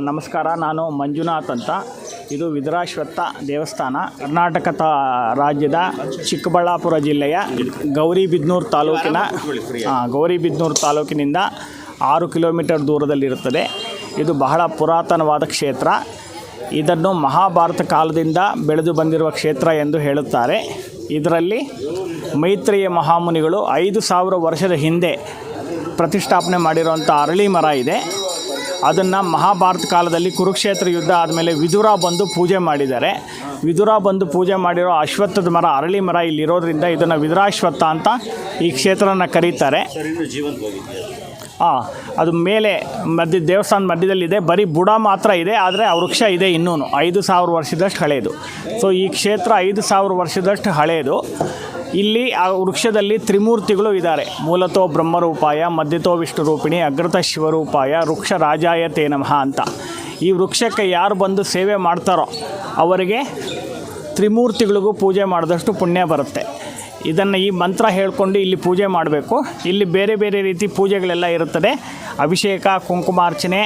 ನಮಸ್ಕಾರ, ನಾನು ಮಂಜುನಾಥ್ ಅಂತ. ಇದು ವಿದುರಾಶ್ವತ್ಥ ದೇವಸ್ಥಾನ ಕರ್ನಾಟಕ ರಾಜ್ಯದ ಚಿಕ್ಕಬಳ್ಳಾಪುರ ಜಿಲ್ಲೆಯ ಗೌರಿಬಿದನೂರು ತಾಲೂಕಿನಿಂದ 6 ಕಿಲೋಮೀಟರ್ ದೂರದಲ್ಲಿರುತ್ತದೆ. ಇದು ಬಹಳ ಪುರಾತನವಾದ ಕ್ಷೇತ್ರ. ಇದನ್ನು ಮಹಾಭಾರತ ಕಾಲದಿಂದ ಬೆಳೆದು ಬಂದಿರುವ ಕ್ಷೇತ್ರ ಎಂದು ಹೇಳುತ್ತಾರೆ. ಇದರಲ್ಲಿ ಮೈತ್ರೇಯ ಮಹಾಮುನಿಗಳು 5000 ವರ್ಷದ ಹಿಂದೆ ಪ್ರತಿಷ್ಠಾಪನೆ ಮಾಡಿರುವಂಥ ಅರಳಿ ಮರ ಇದೆ. ಅದನ್ನು ಮಹಾಭಾರತ ಕಾಲದಲ್ಲಿ ಕುರುಕ್ಷೇತ್ರ ಯುದ್ಧ ಆದಮೇಲೆ ವಿದುರ ಬಂದು ಪೂಜೆ ಮಾಡಿದ್ದಾರೆ. ವಿದುರ ಬಂದು ಪೂಜೆ ಮಾಡಿರೋ ಅಶ್ವತ್ಥದ ಮರ, ಅರಳಿ ಮರ ಇಲ್ಲಿರೋದ್ರಿಂದ ಇದನ್ನು ವಿದುರಾಶ್ವತ್ಥ ಅಂತ ಈ ಕ್ಷೇತ್ರನ ಕರೀತಾರೆ. ಅದು ಮೇಲೆ ದೇವಸ್ಥಾನದ ಮಧ್ಯದಲ್ಲಿದೆ. ಬರೀ ಬುಡ ಮಾತ್ರ ಇದೆ, ಆದರೆ ಆ ವೃಕ್ಷ ಇದೆ ಇನ್ನೂ 5000 ವರ್ಷದಷ್ಟು ಹಳೆಯದು. ಸೊ ಈ ಕ್ಷೇತ್ರ 5000 ವರ್ಷದಷ್ಟು ಹಳೆಯದು. ಇಲ್ಲಿ ಆ ವೃಕ್ಷದಲ್ಲಿ ತ್ರಿಮೂರ್ತಿಗಳು ಇದ್ದಾರೆ. ಮೂಲತೋ ಬ್ರಹ್ಮರೂಪಾಯ, ಮಧ್ಯತೋ ವಿಷ್ಣುರೂಪಿಣಿ, ಅಗ್ರತ ಶಿವರೂಪಾಯ, ವೃಕ್ಷ ರಾಜಾಯ ತೇ ನಮಃ ಅಂತ. ಈ ವೃಕ್ಷಕ್ಕೆ ಯಾರು ಬಂದು ಸೇವೆ ಮಾಡ್ತಾರೋ ಅವರಿಗೆ ತ್ರಿಮೂರ್ತಿಗಳಿಗೂ ಪೂಜೆ ಮಾಡಿದಷ್ಟು ಪುಣ್ಯ ಬರುತ್ತೆ. ಇದನ್ನು ಈ ಮಂತ್ರ ಹೇಳ್ಕೊಂಡು ಇಲ್ಲಿ ಪೂಜೆ ಮಾಡಬೇಕು. ಇಲ್ಲಿ ಬೇರೆ ಬೇರೆ ರೀತಿ ಪೂಜೆಗಳೆಲ್ಲ ಇರುತ್ತದೆ. ಅಭಿಷೇಕ, ಕುಂಕುಮಾರ್ಚನೆ,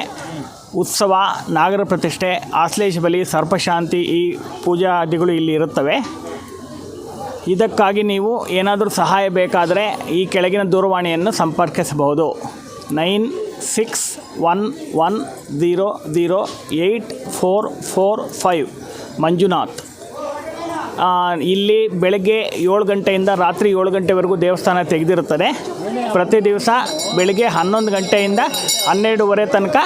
ಉತ್ಸವ, ನಾಗರ ಪ್ರತಿಷ್ಠೆ, ಆಶ್ಲೇಷ ಬಲಿ, ಸರ್ಪಶಾಂತಿ, ಈ ಪೂಜಾದಿಗಳು ಇಲ್ಲಿ ಇರುತ್ತವೆ. ಇದಕ್ಕಾಗಿ ನೀವು ಏನಾದರೂ ಸಹಾಯ ಬೇಕಾದರೆ ಈ ಕೆಳಗಿನ ದೂರವಾಣಿಯನ್ನು ಸಂಪರ್ಕಿಸಬಹುದು. 9611008445 ಮಂಜುನಾಥ್. ಇಲ್ಲಿ ಬೆಳಗ್ಗೆ 7 ಗಂಟೆಯಿಂದ ರಾತ್ರಿ 7 ಗಂಟೆವರೆಗೂ ದೇವಸ್ಥಾನ ತೆಗೆದಿರುತ್ತದೆ. ಪ್ರತಿ ದಿವಸ ಬೆಳಗ್ಗೆ 11 ಗಂಟೆಯಿಂದ 12:30 ತನಕ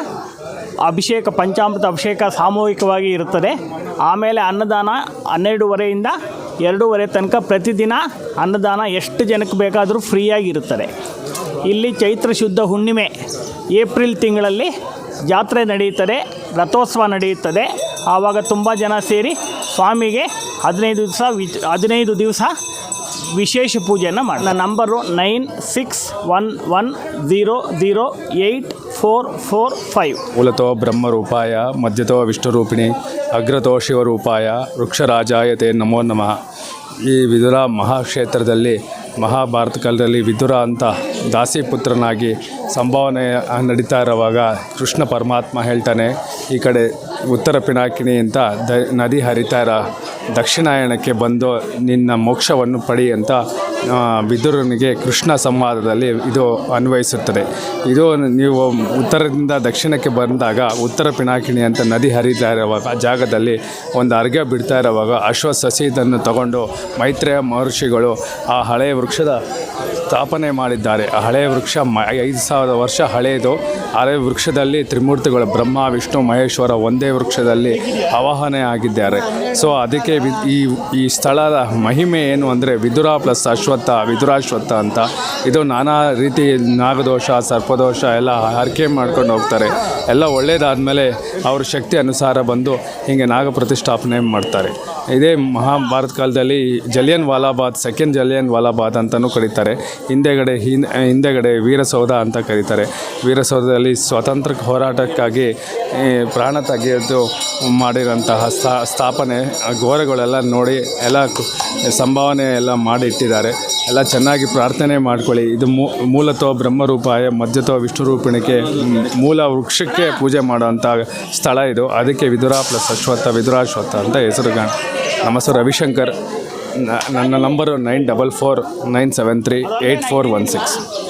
ಅಭಿಷೇಕ, ಪಂಚಾಮೃತ ಅಭಿಷೇಕ ಸಾಮೂಹಿಕವಾಗಿ ಇರುತ್ತದೆ. ಆಮೇಲೆ ಅನ್ನದಾನ 12:30ಯಿಂದ 2:30 ತನಕ ಪ್ರತಿದಿನ ಅನ್ನದಾನ ಎಷ್ಟು ಜನಕ್ಕೆ ಬೇಕಾದರೂ ಫ್ರೀಯಾಗಿರುತ್ತದೆ. ಇಲ್ಲಿ ಚೈತ್ರ ಶುದ್ಧ ಹುಣ್ಣಿಮೆ ಏಪ್ರಿಲ್ ತಿಂಗಳಲ್ಲಿ ಜಾತ್ರೆ ನಡೆಯುತ್ತದೆ, ರಥೋತ್ಸವ ನಡೆಯುತ್ತದೆ. ಆವಾಗ ತುಂಬ ಜನ ಸೇರಿ ಸ್ವಾಮಿಗೆ 15 ದಿವಸ ವಿಶೇಷ ಪೂಜೆಯನ್ನು ಮಾಡಿ. ನನ್ನ ನಂಬರು 9611008445. ಮೂಲತೋ ಬ್ರಹ್ಮರೂಪಾಯ, ಮಧ್ಯತೋ ವಿಷ್ಣುರೂಪಿಣಿ, ಅಗ್ರತೋ ಶಿವರೂಪಾಯ, ವೃಕ್ಷರಾಜಾಯ ತೇ ನಮೋ ನಮಃ. ಈ ವಿದುರ ಮಹಾಕ್ಷೇತ್ರದಲ್ಲಿ ಮಹಾಭಾರತ ಕಾಲದಲ್ಲಿ ವಿದುರ ಅಂತ ದಾಸಿಪುತ್ರನಾಗಿ ಸಂಭಾವನೆ ನಡೀತಾ ಇರುವಾಗ ಕೃಷ್ಣ ಪರಮಾತ್ಮ ಹೇಳ್ತಾನೆ, ಈ ಕಡೆ ಉತ್ತರ ಪಿನಾಕಿನಿ ಅಂತ ನದಿ ಹರಿತಾ ಇರೋ ದಕ್ಷಿಣಾಯನಕ್ಕೆ ಬಂದು ನಿನ್ನ ಮೋಕ್ಷವನ್ನು ಪಡಿ ಅಂತ ವಿದುರನಿಗೆ ಕೃಷ್ಣ ಸಂವಾದದಲ್ಲಿ ಇದು ಅನ್ವಯಿಸುತ್ತದೆ. ಇದು ನೀವು ಉತ್ತರದಿಂದ ದಕ್ಷಿಣಕ್ಕೆ ಬಂದಾಗ ಉತ್ತರ ಪಿನಾಕಿನಿ ಅಂತ ನದಿ ಹರಿತಾ ಇರುವಾಗ ಜಾಗದಲ್ಲಿ ಒಂದು ಅರ್ಘ್ಯ ಬಿಡ್ತಾ ಇರುವಾಗ ಅಶ್ವಸಸಿದನ್ನು ತಗೊಂಡು ಮೈತ್ರೇಯ ಮಹರ್ಷಿಗಳು ಆ ಹಳೆಯ ವೃಕ್ಷದ ಸ್ಥಾಪನೆ ಮಾಡಿದ್ದಾರೆ. ಆ ಹಳೆಯ ವೃಕ್ಷ 5000 ವರ್ಷ ಹಳೆಯದು. ಹಳೆಯ ವೃಕ್ಷದಲ್ಲಿ ತ್ರಿಮೂರ್ತಿಗಳು ಬ್ರಹ್ಮ, ವಿಷ್ಣು, ಮಹೇಶ್ವರ ಒಂದೇ ವೃಕ್ಷದಲ್ಲಿ ಆವಾಹನೆ ಆಗಿದ್ದಾರೆ. ಸೊ ಅದಕ್ಕೆ ಈ ಸ್ಥಳದ ಮಹಿಮೆ ಏನು ಅಂದರೆ ವಿದುರ ಪ್ಲಸ್ ವಿದುರಾಶ್ವತ್ಥ ಅಂತ. ಇದು ನಾನಾ ರೀತಿ ನಾಗದೋಷ, ಸರ್ಪದೋಷ ಎಲ್ಲ ಹರಕೆ ಮಾಡ್ಕೊಂಡು ಹೋಗ್ತಾರೆ. ಎಲ್ಲ ಒಳ್ಳೆಯದಾದಮೇಲೆ ಅವ್ರ ಶಕ್ತಿ ಅನುಸಾರ ಬಂದು ಹೀಗೆ ನಾಗ ಪ್ರತಿಷ್ಠಾಪನೆ ಮಾಡ್ತಾರೆ. ಇದೇ ಮಹಾಭಾರತ ಕಾಲದಲ್ಲಿ ಜಲಿಯನ್ ವಾಲಾಬಾಗ್, ಸೆಕೆಂಡ್ ಜಲಿಯನ್ ವಾಲಾಬಾಗ್ ಅಂತಲೂ ಕರೀತಾರೆ. ಹಿಂದೆಗಡೆ ವೀರಸೌಧ ಅಂತ ಕರೀತಾರೆ. ವೀರಸೌಧದಲ್ಲಿ ಸ್ವಾತಂತ್ರ್ಯ ಹೋರಾಟಕ್ಕಾಗಿ ಪ್ರಾಣ ತೆಗೆದು ಮಾಡಿರೋಂತಹ ಸ್ಥಾಪನೆ ಗೋರೆಗಳೆಲ್ಲ ನೋಡಿ ಎಲ್ಲ ಸಂಭಾವನೆ ಎಲ್ಲ ಮಾಡಿಟ್ಟಿದ್ದಾರೆ. ಎಲ್ಲ ಚೆನ್ನಾಗಿ ಪ್ರಾರ್ಥನೆ ಮಾಡ್ಕೊಳ್ಳಿ. ಇದು ಮೂಲತೋ ಬ್ರಹ್ಮರೂಪಾಯ, ಮಧ್ಯತೋ ವಿಷ್ಣುರೂಪಿಣಿಗೆ ಮೂಲ ವೃಕ್ಷಕ್ಕೆ ಪೂಜೆ ಮಾಡೋವಂಥ ಸ್ಥಳ ಇದು. ಅದಕ್ಕೆ ವಿದುರ ಪ್ಲಸ್ ವಿದುರಾಶ್ವತ್ಥ ಅಂತ ಹೆಸರು. ನಮ್ಮ ಹೆಸರು ರವಿಶಂಕರ್. ನನ್ನ ನಂಬರು 9449738416.